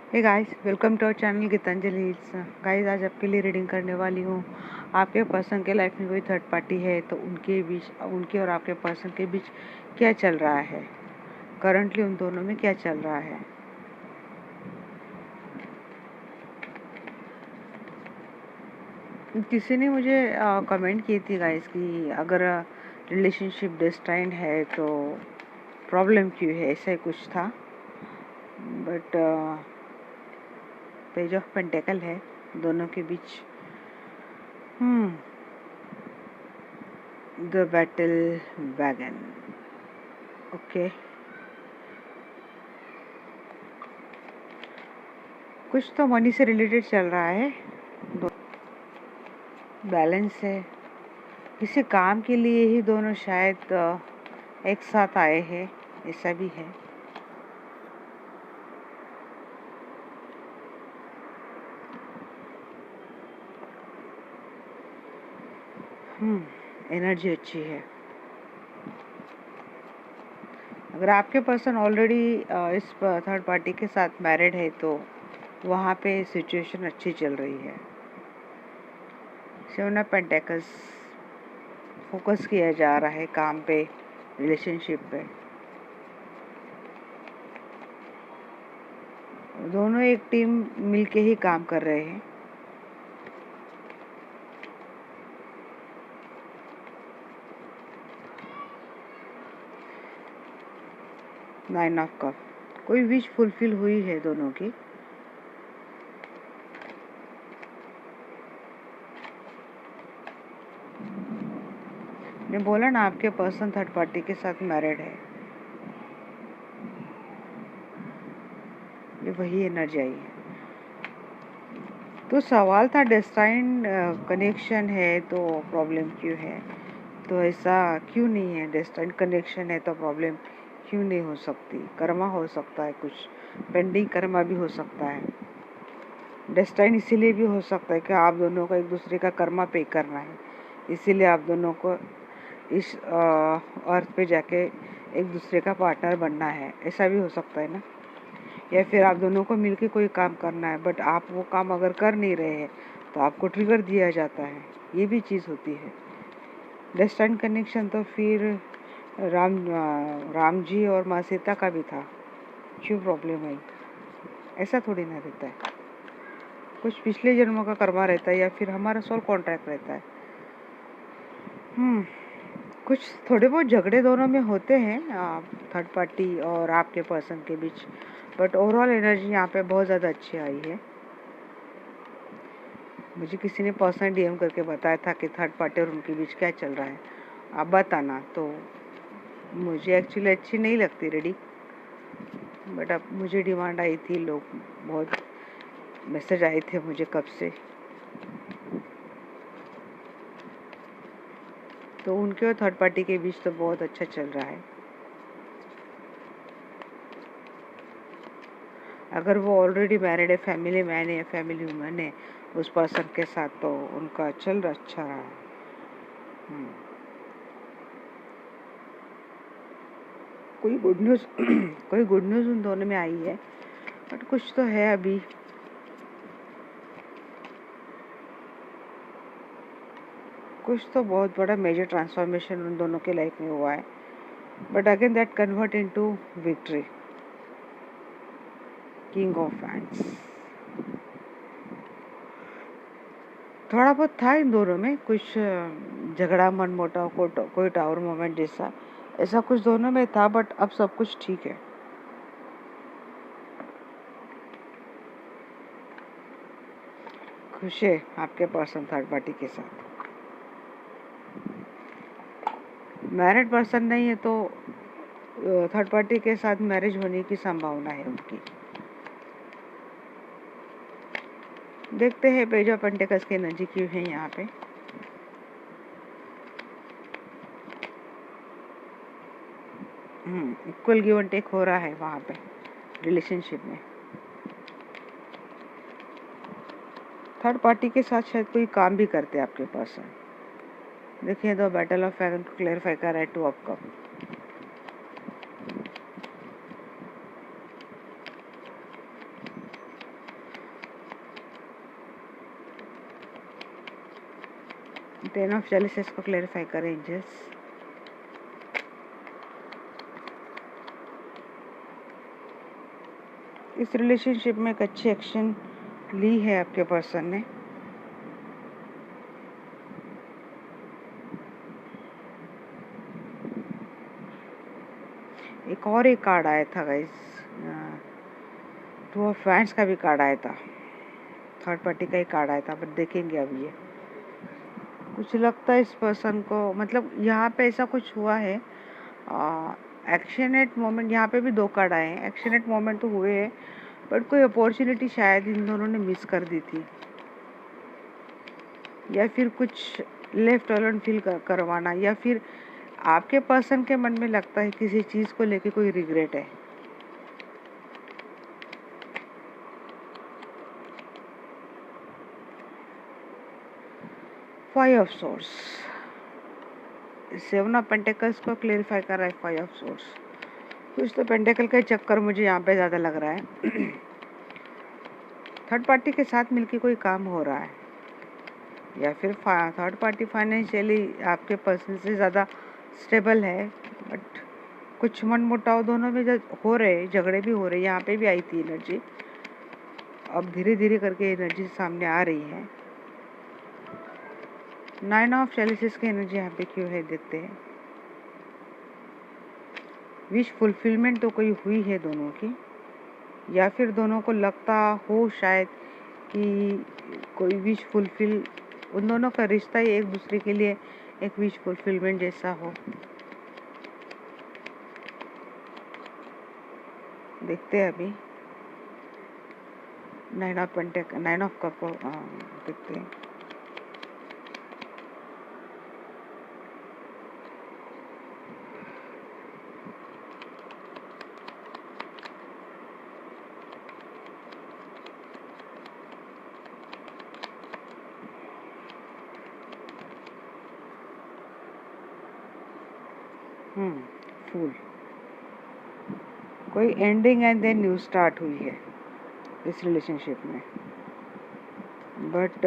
Hey guys, welcome to our channel Geetanjali hills. Guys, आज आपके लिए रीडिंग करने वाली हूँ। आपके पर्सन के लाइफ में कोई थर्ड पार्टी है तो उनके और आपके पर्सन के बीच क्या चल रहा है, करंटली उन दोनों में क्या चल रहा है। किसी ने मुझे कमेंट की थी गाइस कि अगर रिलेशनशिप डेस्टाइन्ड है तो प्रॉब्लम क्यों है, ऐसा ही कुछ था। बट पेज ऑफ पेंटेकल है दोनों के बीच। The battle wagon. ओके, कुछ तो मनी से रिलेटेड चल रहा है, बैलेंस है। किसी काम के लिए ही दोनों शायद एक साथ आए हैं, ऐसा भी है। एनर्जी अच्छी है। अगर आपके पर्सन ऑलरेडी इस थर्ड पार्टी के साथ मैरिड है तो वहाँ पे सिचुएशन अच्छी चल रही है। सेवन ऑफ पेंटेकल्स, फोकस किया जा रहा है काम पे, रिलेशनशिप पे। दोनों एक टीम मिलके ही काम कर रहे हैं। नाइन ऑफ कप, कोई विश फुलफिल हुई है दोनों की। ने बोला ना, आपके पर्सन थर्ड पार्टी के साथ मैरिड है, ये वही एनर्जी आई है। तो सवाल था डेस्टाइन कनेक्शन है तो प्रॉब्लम क्यों है, तो ऐसा क्यों नहीं है। डेस्टाइन कनेक्शन है तो प्रॉब्लम क्यों नहीं हो सकती। कर्मा हो सकता है, कुछ पेंडिंग कर्मा भी हो सकता है। डेस्टाइन इसीलिए भी हो सकता है कि आप दोनों को एक दूसरे का कर्मा पे करना है, इसीलिए आप दोनों को इस अर्थ पे जाके एक दूसरे का पार्टनर बनना है, ऐसा भी हो सकता है ना। या फिर आप दोनों को मिलके कोई काम करना है, बट आप वो काम अगर कर नहीं रहे हैं तो आपको ट्रिगर दिया जाता है, ये भी चीज़ होती है। डेस्टाइन कनेक्शन तो फिर राम जी और माँ सीता का भी था, क्यों प्रॉब्लम है। ऐसा थोड़ी ना रहता है, कुछ पिछले जन्मों का कर्मा रहता है या फिर हमारा सोल कॉन्ट्रैक्ट रहता है। कुछ थोड़े बहुत झगड़े दोनों में होते हैं, थर्ड पार्टी और आपके पर्सन के बीच, बट ओवरऑल एनर्जी यहाँ पे बहुत ज़्यादा अच्छी आई है। मुझे किसी ने पर्सनल डीएम करके बताया था कि थर्ड पार्टी और उनके बीच क्या चल रहा है, आप बताना। तो मुझे एक्चुअली अच्छी नहीं लगती रेडी, बट अब मुझे डिमांड आई थी, लोग बहुत मैसेज आए थे मुझे कब से, तो उनके और थर्ड पार्टी के बीच तो बहुत अच्छा चल रहा है। अगर वो ऑलरेडी मैरिड है, फैमिली मैन है, फैमिली वुमन है उस पर्सन के साथ, तो उनका चल अच्छा रहा है। कोई गुड न्यूज़ कोई गुड न्यूज़ उन दोनों में आई है, बट कुछ तो है अभी। कुछ तो बहुत बड़ा मेजर ट्रांसफॉर्मेशन उन दोनों के लाइफ में हुआ है, but again that convert into victory. King of fans, थोड़ा बहुत था इन दोनों में, कुछ झगड़ा मनमुटाव, कोई टावर मोमेंट जैसा, ऐसा कुछ दोनों में था, बट अब सब कुछ ठीक है। खुश है आपके पर्सन थर्ड पार्टी के साथ। मैरिड पर्सन नहीं है तो थर्ड पार्टी के साथ मैरिज होने की संभावना है उनकी। देखते हैं पेज ऑफ पेंटिकल्स की एनर्जी क्यों है यहाँ पे। इक्वल गिव एंड टेक हो रहा है वहाँ पे रिलेशनशिप में। थर्ड पार्टी के साथ शायद कोई काम भी करते हैं आपके पर्सन। देखिए, द बैटल ऑफ फैगन को क्लैरिफाई कर रहा है, 2 ऑफ कप। 10 ऑफ चैलिसेस को क्लेरिफाई करें एंजल्स। इस रिलेशनशिप में एक अच्छी एक्शन ली है आपके पर्सन ने। एक कार्ड आया था गाइस, 2 ऑफ वैंड्स का भी कार्ड आया था, थर्ड पार्टी का ही कार्ड आया था, बट देखेंगे अब ये कुछ लगता है इस पर्सन को, मतलब यहाँ पे ऐसा कुछ हुआ है। एक्शनेट मोमेंट, यहाँ पे भी 2 कार्ड आए हैं, एक्शनेट मोमेंट तो हुए हैं बट कोई अपॉर्चुनिटी शायद इन दोनों ने मिस कर दी थी, या फिर कुछ लेफ्ट अलोन फील करवाना, या फिर आपके पर्सन के मन में लगता है किसी चीज़ को लेके कोई रिग्रेट है। Five of source, 7 of pentacles को क्लेरिफाई कर रहा है 5 ऑफ सोर्स। कुछ तो पेंटिकल का चक्कर मुझे यहाँ पे ज़्यादा लग रहा है। थर्ड पार्टी के साथ मिलके कोई काम हो रहा है, या फिर थर्ड पार्टी फाइनेंशियली आपके पर्सन से ज़्यादा स्टेबल है, बट कुछ मनमुटाव दोनों में हो रहे, झगड़े भी हो रहे। यहाँ पे भी आई थी एनर्जी, अब धीरे धीरे करके एनर्जी सामने आ रही है। 9 ऑफ चैलिसेस की एनर्जी यहाँ पे क्यों है देखते हैं। विश फुलफिलमेंट तो कोई हुई है दोनों की, या फिर दोनों को लगता हो शायद कि कोई विश फुलफिल, उन दोनों का रिश्ता ही एक दूसरे के लिए एक विश फुलफिलमेंट जैसा हो। देखते हैं अभी 9 ऑफ कप को देखते हैं। फूल, कोई ending and then new start हुई है इस रिलेशनशिप में, बट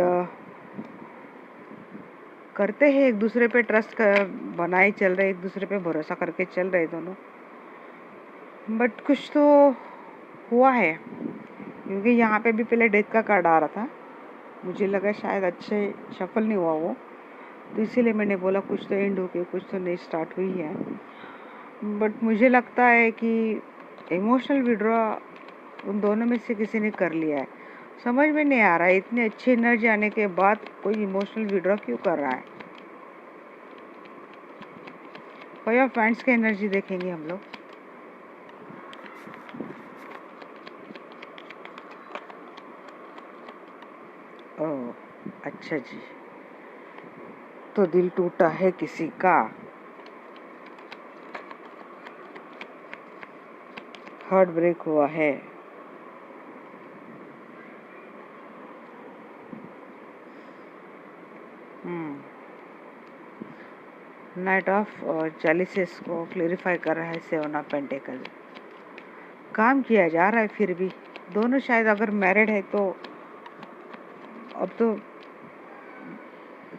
करते हैं एक दूसरे पे ट्रस्ट बनाए चल रहे, एक दूसरे पे भरोसा करके चल रहे दोनों, बट कुछ तो हुआ है, क्योंकि यहाँ पे भी पहले डेथ का कार्ड आ रहा था, मुझे लगा शायद अच्छे सफल नहीं हुआ वो, तो इसीलिए मैंने बोला कुछ तो एंड हो गया, कुछ तो नई स्टार्ट हुई है। बट मुझे लगता है कि इमोशनल विड्रॉ उन दोनों में से किसी ने कर लिया है। समझ में नहीं आ रहा है, इतनी अच्छी एनर्जी आने के बाद कोई इमोशनल विड्रॉ क्यों कर रहा है। 5 ऑफ वैंड्स की एनर्जी देखेंगे हम लोग। ओह अच्छा जी, तो दिल टूटा है किसी का, हार्ट ब्रेक हुआ है। नाइट ऑफ चैलिसेस को क्लेरिफाई कर रहा है 7 ऑफ पेंटिकल। काम किया जा रहा है, फिर भी दोनों शायद अगर मैरिड है तो अब तो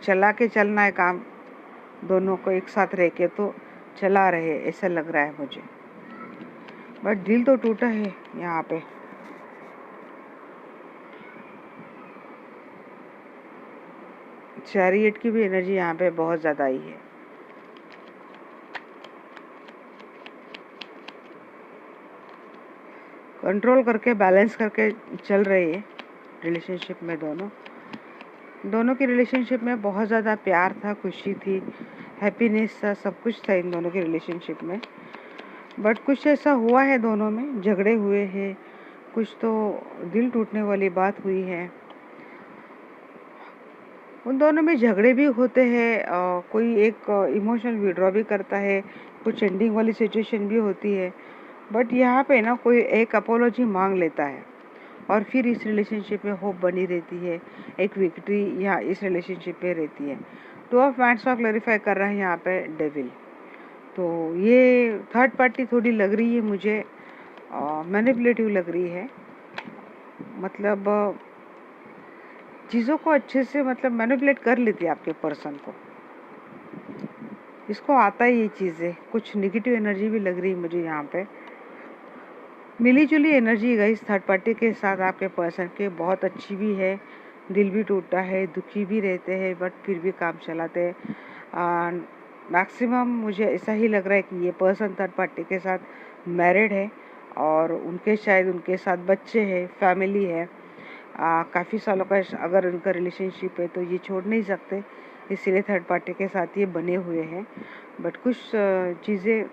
चला के चलना है काम, दोनों को एक साथ रह के तो चला रहे ऐसा लग रहा है मुझे, बट दिल तो टूटा है यहाँ पे। चैरियट की भी एनर्जी यहाँ पे बहुत ज़्यादा आई है। कंट्रोल करके बैलेंस करके चल रही है रिलेशनशिप में, दोनों की रिलेशनशिप में बहुत ज़्यादा प्यार था, खुशी थी, हैप्पीनेस था, सब कुछ था इन दोनों की रिलेशनशिप में, बट कुछ ऐसा हुआ है, दोनों में झगड़े हुए हैं, कुछ तो दिल टूटने वाली बात हुई है। उन दोनों में झगड़े भी होते हैं, कोई एक इमोशनल विड्रॉ भी करता है, कुछ एंडिंग वाली सिचुएशन भी होती है, बट यहाँ पे ना कोई एक अपोलॉजी मांग लेता है और फिर इस रिलेशनशिप में होप बनी रहती है, एक विक्ट्री यहाँ इस रिलेशनशिप में रहती है। 2 ऑफ वैंड्स का क्लैरिफाई कर रहा है यहाँ पे डेविल, तो ये थर्ड पार्टी थोड़ी लग रही है मुझे, मैनिपुलेटिव लग रही है, मतलब चीज़ों को अच्छे से मतलब मैनिपुलेट कर लेती है आपके पर्सन को। इसको आता ही ये चीज़ें। कुछ नेगेटिव एनर्जी भी लग रही है मुझे यहाँ पे। मिली जुली एनर्जी गाइस थर्ड पार्टी के साथ आपके पर्सन के बहुत अच्छी भी है। दिल भी टूटा है, दुखी भी रहते हैं, बट फिर भी काम चलाते हैं। मैक्सिमम मुझे ऐसा ही लग रहा है कि ये पर्सन थर्ड पार्टी के साथ मैरिड है और शायद उनके साथ बच्चे हैं, फैमिली है। काफ़ी सालों का अगर उनका रिलेशनशिप है तो ये छोड़ नहीं सकते, इसीलिए थर्ड पार्टी के साथ ये बने हुए हैं। बट कुछ चीज़ें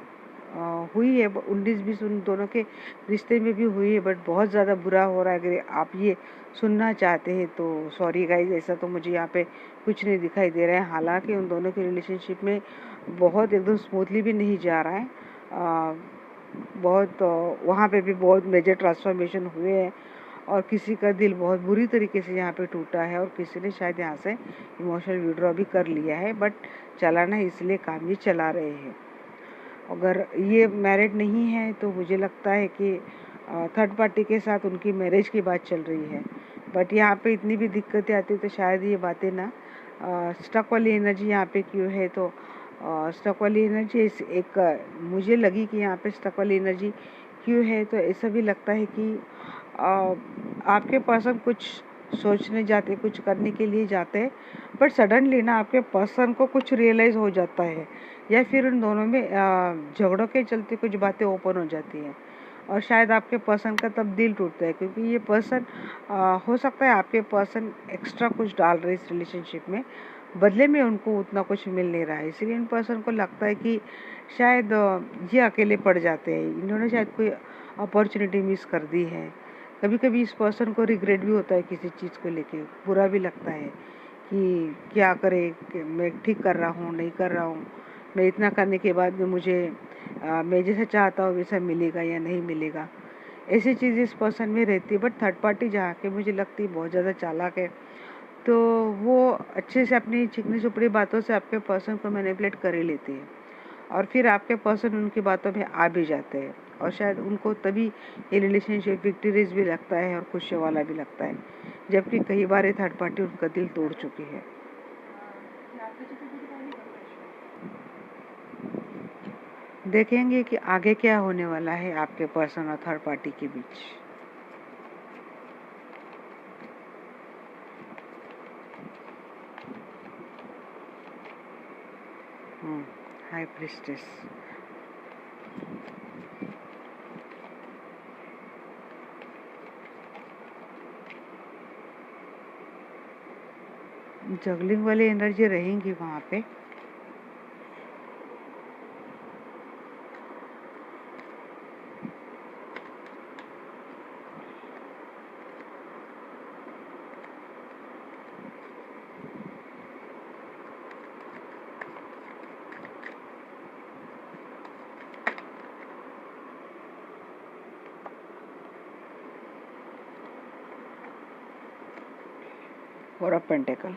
हुई है 19-20 उन दोनों के रिश्ते में भी हुई है, बट बहुत ज़्यादा बुरा हो रहा है। अगर आप ये सुनना चाहते हैं तो सॉरी गाइज, ऐसा तो मुझे यहाँ पे कुछ नहीं दिखाई दे रहा है। हालांकि उन दोनों के रिलेशनशिप में बहुत एकदम स्मूथली भी नहीं जा रहा है। बहुत वहाँ पे भी बहुत मेजर ट्रांसफॉर्मेशन हुए हैं और किसी का दिल बहुत बुरी तरीके से यहाँ पे टूटा है और किसी ने शायद यहाँ से इमोशनल विड्रॉ भी कर लिया है, बट चलाना इसलिए काम ये चला रहे हैं। अगर ये मैरिड नहीं है तो मुझे लगता है कि थर्ड पार्टी के साथ उनकी मैरिज की बात चल रही है। बट यहाँ पे इतनी भी दिक्कतें आती तो शायद ये बातें ना स्टक वाली एनर्जी यहाँ पे क्यों है, तो स्टक वाली एनर्जी एक मुझे लगी कि यहाँ पे स्टक वाली एनर्जी क्यों है, तो ऐसा भी लगता है कि आपके पर्सन कुछ सोचने जाते, कुछ करने के लिए जाते हैं, बट सडनली ना आपके पर्सन को कुछ रियलाइज़ हो जाता है या फिर उन दोनों में झगड़ों के चलते कुछ बातें ओपन हो जाती हैं और शायद आपके पर्सन का तब दिल टूटता है, क्योंकि ये पर्सन हो सकता है आपके पर्सन एक्स्ट्रा कुछ डाल रहे इस रिलेशनशिप में, बदले में उनको उतना कुछ मिल नहीं रहा है। इसलिए इन पर्सन को लगता है कि शायद ये अकेले पड़ जाते हैं, इन्होंने शायद कोई अपॉर्चुनिटी मिस कर दी है। कभी कभी इस पर्सन को रिग्रेट भी होता है किसी चीज़ को लेके, बुरा भी लगता है कि क्या करे, कि मैं ठीक कर रहा हूँ नहीं कर रहा हूँ, मैं इतना करने के बाद में मुझे मैं जैसा चाहता हूँ वैसा मिलेगा या नहीं मिलेगा। ऐसी चीज़ इस पर्सन में रहती है। बट थर्ड पार्टी जहाँ के मुझे लगती है बहुत ज़्यादा चालाक है, तो वो अच्छे से अपनी चिकनी चुपड़ी बातों से आपके पर्सन को मैनिपुलेट कर ही लेती है और फिर आपके पर्सन उनकी बातों में आ भी जाते हैं और शायद उनको तभी ये रिलेशनशिप विक्टोरियस भी लगता है और खुशियों वाला भी लगता है, जबकि कई बार ये थर्ड पार्टी उनका दिल तोड़ चुकी है। देखेंगे कि आगे क्या होने वाला है आपके पर्सन और थर्ड पार्टी के बीच। हाई प्रिस्टेस, जगलिंग वाली एनर्जी रहेंगी वहाँ पे। फोर ऑफ पेंटिकल,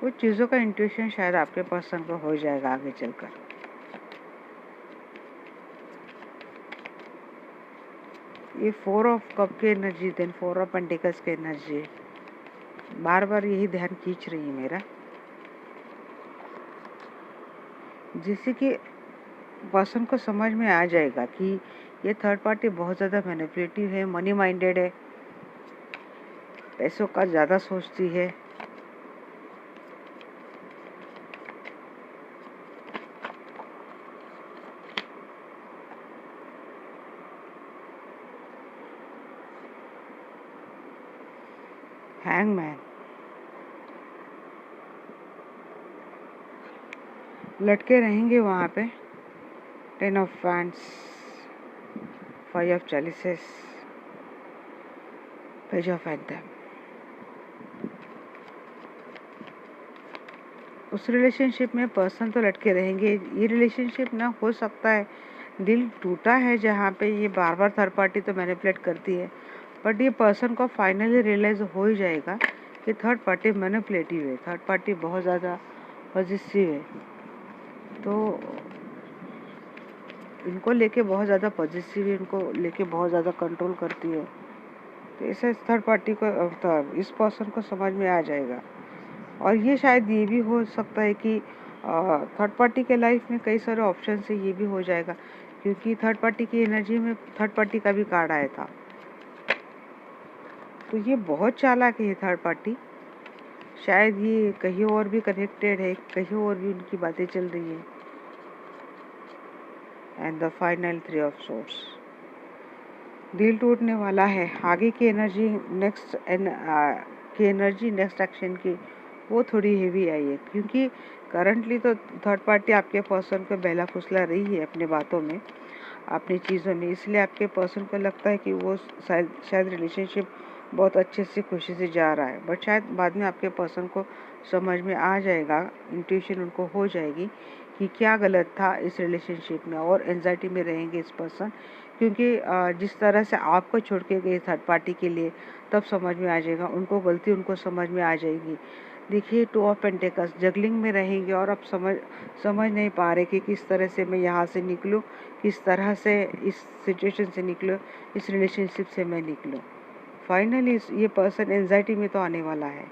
कुछ चीज़ों का इंट्यूशन शायद आपके पर्सन को हो जाएगा आगे चलकर। ये फोर ऑफ कप की energy, then four of pentacles की एनर्जी बार बार यही ध्यान खींच रही है मेरा, जिससे कि पर्सन को समझ में आ जाएगा कि ये थर्ड पार्टी बहुत ज़्यादा मैनिपुलेटिव है, मनी माइंडेड है, पैसों का ज़्यादा सोचती है। हैंगमैन, लटके रहेंगे वहाँ पे। Ten of wands, five of chalices, page of anthem. उस रिलेशनशिप में पर्सन तो लटके रहेंगे। ये रिलेशनशिप ना हो सकता है दिल टूटा है जहाँ पे ये बार बार थर्ड पार्टी तो मैनिपुलेट करती है, बट ये पर्सन को फाइनली रियलाइज हो ही जाएगा कि थर्ड पार्टी मैनिपुलेटिव है, थर्ड पार्टी बहुत ज़्यादा पॉजिटिव है। तो इनको लेके बहुत ज़्यादा पॉजिटिव, इनको लेके बहुत ज़्यादा कंट्रोल करती है। तो इसे थर्ड पार्टी को इस पर्सन को समझ में आ जाएगा। और ये शायद ये भी हो सकता है कि थर्ड पार्टी के लाइफ में कई सारे ऑप्शन से ये भी हो जाएगा, क्योंकि थर्ड पार्टी की एनर्जी में थर्ड पार्टी का भी कार्ड आया था। तो ये बहुत चालाक है ये थर्ड पार्टी। शायद ये कहीं और भी कनेक्टेड है, कहीं और भी उनकी बातें चल रही है। And the final 3 of swords, दिल टूटने वाला है। आगे की एनर्जी नेक्स्ट एक्शन की वो थोड़ी हेवी आई है, क्योंकि करंटली तो थर्ड पार्टी आपके पर्सन को बहला फुसला रही है अपने बातों में, अपनी चीज़ों में। इसलिए आपके पर्सन को लगता है कि वो शायद रिलेशनशिप बहुत अच्छे से खुशी से जा रहा है, बट शायद बाद में आपके पर्सन को समझ में आ जाएगा, इंट्यूशन उनको हो जाएगी कि क्या गलत था इस रिलेशनशिप में, और एंजाइटी में रहेंगे इस पर्सन। क्योंकि जिस तरह से आपको छोड़ के गए थर्ड पार्टी के लिए, तब समझ में आ जाएगा उनको, गलती उनको समझ में आ जाएगी। देखिए 2 ऑफ पेंटिकल्स, जगलिंग में रहेंगे और अब समझ नहीं पा रहे कि किस तरह से मैं यहाँ से निकलूँ, किस तरह से इस सिचुएशन से निकलूँ, इस रिलेशनशिप से मैं निकलूँ। फाइनली ये पर्सन एंजाइटी में तो आने वाला है,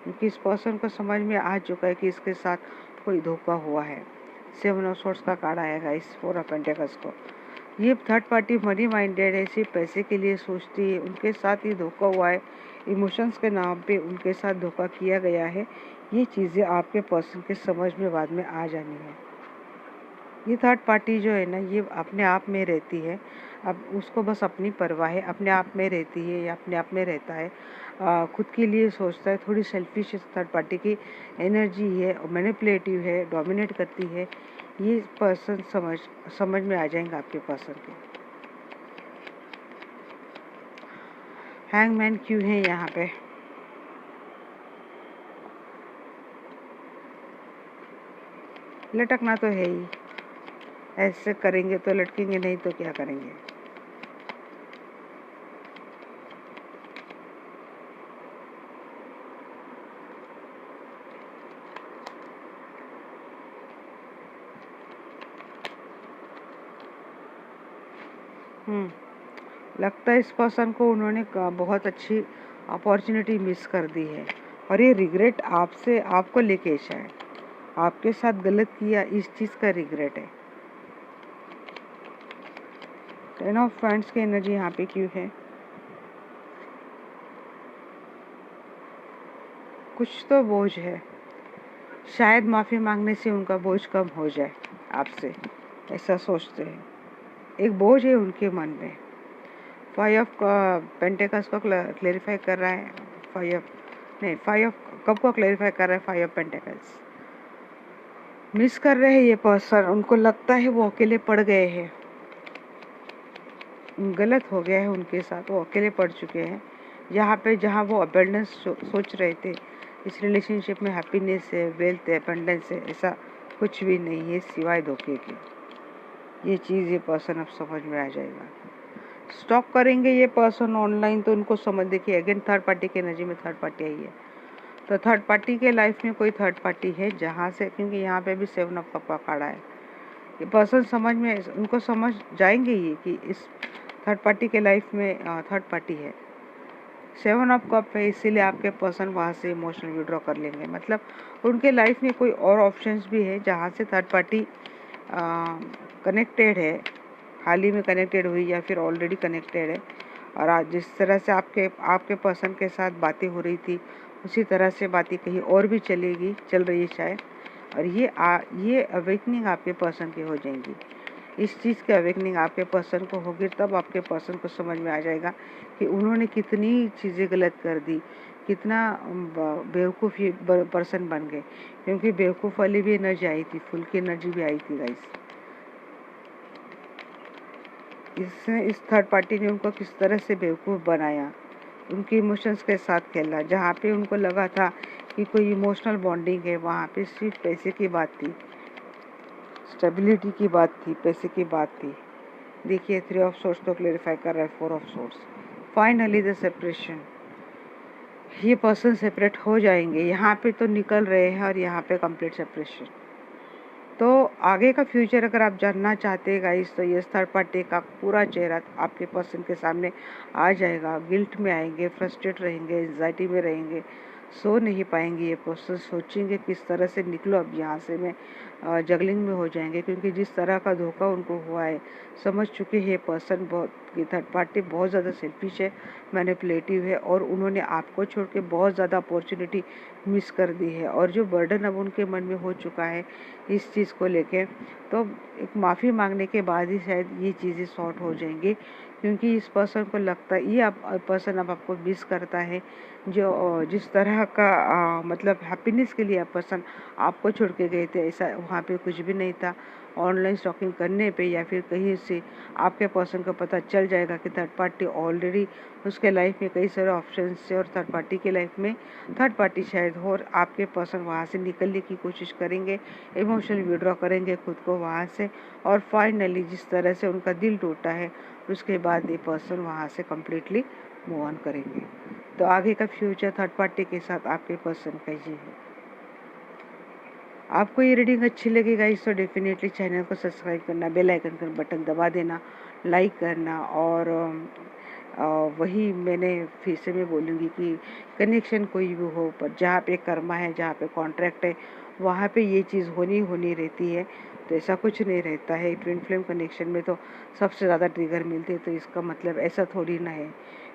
क्योंकि इस पर्सन को समझ में आ चुका है कि इसके साथ कोई धोखा हुआ है। 7 ऑफ सोर्ड्स का कार्ड आएगा इस 4 ऑफ पेंटिकल्स को। ये थर्ड पार्टी मनी माइंडेड है, सिर्फ पैसे के लिए सोचती है, उनके साथ ये धोखा हुआ है, इमोशंस के नाम पे उनके साथ धोखा किया गया है। ये चीज़ें आपके पर्सन के समझ में बाद में आ जानी है। ये थर्ड पार्टी जो है ना, ये अपने आप में रहती है, अब उसको बस अपनी परवाह है, अपने आप में रहती है या अपने आप में रहता है, खुद के लिए सोचता है। थोड़ी सेल्फिश थर्ड पार्टी की एनर्जी है, मैनिपुलेटिव है, डोमिनेट करती है। ये पर्सन समझ में आ जाएंगे आपके पर्सन के। हैंगमैन क्यों है यहाँ पे? लटकना तो है ही, ऐसे करेंगे तो लटकेंगे, नहीं तो क्या करेंगे। लगता है इस पर्सन को उन्होंने बहुत अच्छी अपॉर्चुनिटी मिस कर दी है, और ये रिग्रेट आपको लेके शायद आपके साथ गलत किया, इस चीज़ का रिग्रेट है। 10 ऑफ फैंड्स की एनर्जी यहाँ पे क्यों है? कुछ तो बोझ है, शायद माफ़ी मांगने से उनका बोझ कम हो जाए आपसे, ऐसा सोचते हैं। एक बोझ है उनके मन में। 5 ऑफ पेंटिकल्स को क्लेरिफाई कर रहा है, 5 ऑफ कप को क्लेरिफाई कर रहा है। 5 ऑफ पेंटिकल्स मिस कर रहे हैं ये पर्सन, उनको लगता है वो अकेले पड़ गए हैं, गलत हो गया है उनके साथ, वो अकेले पड़ चुके हैं। जहाँ वो अबंडेंस सोच रहे थे, इस रिलेशनशिप में हैप्पीनेस है, वेल्थ है, अबंडेंस है, ऐसा कुछ भी नहीं है सिवाय धोखे के। ये चीज़ ये पर्सन अब समझ में आ जाएगा। स्टॉक करेंगे ये पर्सन ऑनलाइन, तो उनको समझ, देखिए अगेन थर्ड पार्टी की एनर्जी में थर्ड पार्टी आई है, तो थर्ड पार्टी के लाइफ में कोई थर्ड पार्टी है जहाँ से, क्योंकि यहाँ पे भी 7 ऑफ कप का कार्ड है। ये पर्सन समझ में, उनको समझ जाएंगे ये कि इस थर्ड पार्टी के लाइफ में थर्ड पार्टी है। 7 ऑफ कप है, इसीलिए आपके पर्सन वहाँ से इमोशनल विड्रॉ कर लेंगे। मतलब उनके लाइफ में कोई और ऑप्शंस भी है जहाँ से थर्ड पार्टी कनेक्टेड है, हाल ही में कनेक्टेड हुई या फिर ऑलरेडी कनेक्टेड है। और आज जिस तरह से आपके पर्सन के साथ बातें हो रही थी, उसी तरह से बातें कहीं और भी चल रही है शायद। और ये अवेकनिंग आपके पर्सन की हो जाएंगी। इस चीज़ की अवेकनिंग आपके पर्सन को होगी, तब आपके पर्सन को समझ में आ जाएगा कि उन्होंने कितनी चीज़ें गलत कर दी, कितना बेवकूफ़ पर्सन बन गए। क्योंकि बेवकूफ़ वाली भी एनर्जी आई थी, फुल की एनर्जी भी आई थी गाइस। इस थर्ड पार्टी ने उनको किस तरह से बेवकूफ़ बनाया, उनके इमोशंस के साथ खेला। जहाँ पे उनको लगा था कि कोई इमोशनल बॉन्डिंग है, वहाँ पे सिर्फ पैसे की बात थी, स्टेबिलिटी की बात थी, पैसे की बात थी। देखिए 3 ऑफ सोर्स तो क्लेरिफाई कर रहा है 4 of source. Finally the separation, ये पर्सन सेपरेट हो जाएंगे, यहाँ पे तो निकल रहे हैं और यहाँ पे कंप्लीट सेपरेशन। तो आगे का फ्यूचर अगर आप जानना चाहते हैं गाइस, तो ये थर्ड पार्टी का पूरा चेहरा आपके पर्सन के सामने आ जाएगा। गिल्ट में आएंगे, फ्रस्ट्रेट रहेंगे, एंजाइटी में रहेंगे, सो नहीं पाएंगे। ये पर्सन सोचेंगे किस तरह से निकलो अब यहाँ से, मैं जगलिंग में हो जाएंगे, क्योंकि जिस तरह का धोखा उनको हुआ है समझ चुके हैं पर्सन। बहुत ये थर्ड पार्टी बहुत ज़्यादा सेल्फिश है, मैनिपुलेटिव है, और उन्होंने आपको छोड़ के बहुत ज़्यादा अपॉर्चुनिटी मिस कर दी है। और जो बर्डन अब उनके मन में हो चुका है इस चीज़ को लेके, तो एक माफ़ी मांगने के बाद ही शायद ये चीज़ें सॉर्ट हो जाएंगी, क्योंकि इस पर्सन को लगता है ये आप पर्सन अब आपको मिस करता है। जो जिस तरह का मतलब हैप्पीनेस के लिए आप पर्सन आपको छोड़ के गए थे, ऐसा वहाँ पे कुछ भी नहीं था। ऑनलाइन स्टॉकिंग करने पे या फिर कहीं से आपके पर्सन को पता चल जाएगा कि थर्ड पार्टी ऑलरेडी उसके लाइफ में कई सारे ऑप्शन थे, और थर्ड पार्टी के लाइफ में थर्ड पार्टी शायद हो, और आपके पर्सन वहाँ से निकलने की कोशिश करेंगे, इमोशनल विड्रॉ करेंगे खुद को वहाँ से, और फाइनली जिस तरह से उनका दिल टूटा है उसके बाद ये पर्सन वहाँ से कम्प्लीटली मूव ऑन करेंगे। तो आगे का फ्यूचर थर्ड पार्टी के साथ आपके पर्सन का ये है। आपको ये रीडिंग अच्छी लगेगा इस तो डेफिनेटली चैनल को सब्सक्राइब करना, बेल आइकन का बटन दबा देना, लाइक करना। और वही मैंने फिर से मैं बोलूँगी कि कनेक्शन कोई भी हो, पर जहाँ पे कर्मा है, जहाँ पे कॉन्ट्रैक्ट है, वहाँ पे ये चीज़ होनी रहती है। तो ऐसा कुछ नहीं रहता है। ट्विन फ्लेम कनेक्शन में तो सबसे ज़्यादा ट्रिगर मिलते हैं, तो इसका मतलब ऐसा थोड़ी ना है,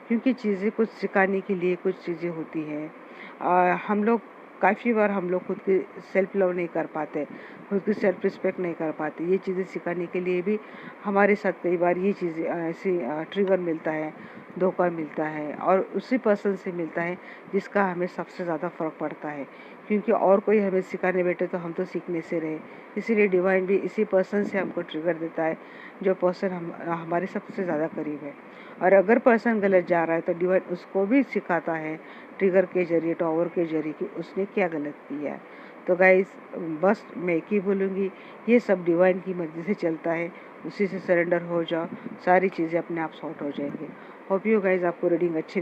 क्योंकि चीज़ें कुछ सिखाने के लिए कुछ चीज़ें होती हैं। हम लोग काफ़ी बार हम लोग खुद की सेल्फ लव नहीं कर पाते, खुद की सेल्फ रिस्पेक्ट नहीं कर पाते। ये चीज़ें सिखाने के लिए भी हमारे साथ कई बार ये चीज़ें ऐसी ट्रिगर मिलता है, धोखा मिलता है, और उसी पर्सन से मिलता है जिसका हमें सबसे ज़्यादा फ़र्क पड़ता है, क्योंकि और कोई हमें सिखाने बैठे तो हम तो सीखने से रहे। इसीलिए डिवाइन भी इसी पर्सन से हमको ट्रिगर देता है, जो पर्सन हमारे सबसे ज़्यादा करीब है। और अगर पर्सन गलत जा रहा है तो डिवाइन उसको भी सिखाता है ट्रिगर के जरिए, टॉवर के जरिए, कि उसने क्या गलत किया है। तो गाइस बस मैं एक ही बोलूँगी, ये सब डिवाइन की मर्ज़ी से चलता है, उसी से सरेंडर हो जाओ, सारी चीज़ें अपने आप सॉर्ट हो जाएंगी। होप यू गाइस आपको रीडिंग अच्छी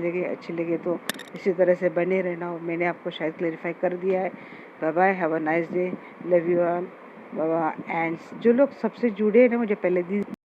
लगे तो इसी तरह से बने रहना। मैंने आपको शायद क्लेरिफाई कर दिया है। Bye bye, have a nice day, love you all, bye bye. And जो लोग सबसे जुड़े हैं ना, मुझे पहले